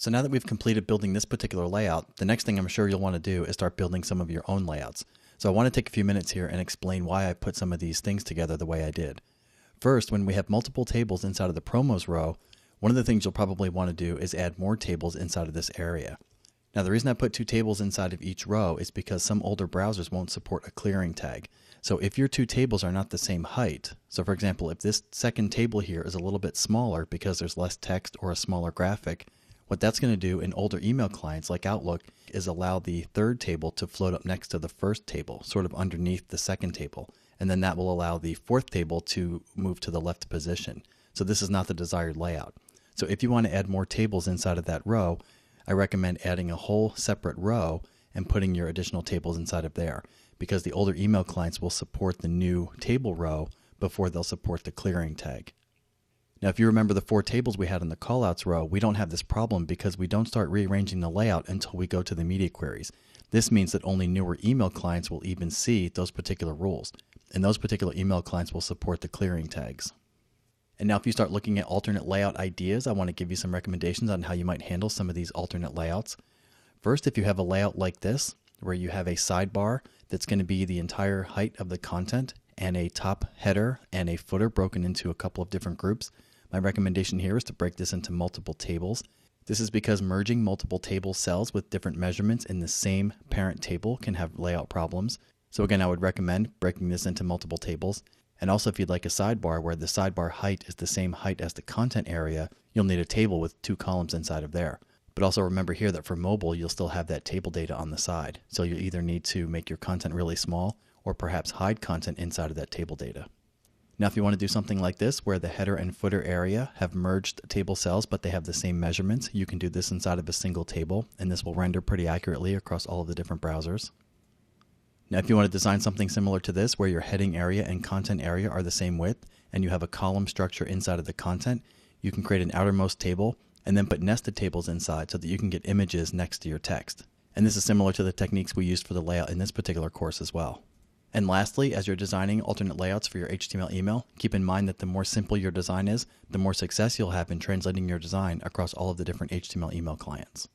So now that we've completed building this particular layout, the next thing I'm sure you'll want to do is start building some of your own layouts. So I want to take a few minutes here and explain why I put some of these things together the way I did. First, when we have multiple tables inside of the promos row, one of the things you'll probably want to do is add more tables inside of this area. Now the reason I put 2 tables inside of each row is because some older browsers won't support a clearing tag. So if your 2 tables are not the same height, so for example, if this second table here is a little bit smaller because there's less text or a smaller graphic, what that's going to do in older email clients like Outlook is allow the third table to float up next to the first table, sort of underneath the second table. And then that will allow the fourth table to move to the left position. So this is not the desired layout. So if you want to add more tables inside of that row, I recommend adding a whole separate row and putting your additional tables inside of there, because the older email clients will support the new table row before they'll support the clearing tag. Now, if you remember the 4 tables we had in the callouts row, we don't have this problem because we don't start rearranging the layout until we go to the media queries. This means that only newer email clients will even see those particular rules, and those particular email clients will support the clearing tags. And now if you start looking at alternate layout ideas, I want to give you some recommendations on how you might handle some of these alternate layouts. First, if you have a layout like this, where you have a sidebar that's going to be the entire height of the content, and a top header and a footer broken into a couple of different groups, my recommendation here is to break this into multiple tables. This is because merging multiple table cells with different measurements in the same parent table can have layout problems. So again, I would recommend breaking this into multiple tables. And also if you'd like a sidebar where the sidebar height is the same height as the content area, you'll need a table with 2 columns inside of there. But also remember here that for mobile, you'll still have that table data on the side. So you'll either need to make your content really small or perhaps hide content inside of that table data. Now, if you want to do something like this, where the header and footer area have merged table cells, but they have the same measurements, you can do this inside of a single table, and this will render pretty accurately across all of the different browsers. Now, if you want to design something similar to this, where your heading area and content area are the same width, and you have a column structure inside of the content, you can create an outermost table, and then put nested tables inside so that you can get images next to your text. And this is similar to the techniques we used for the layout in this particular course as well. And lastly, as you're designing alternate layouts for your HTML email, keep in mind that the more simple your design is, the more success you'll have in translating your design across all of the different HTML email clients.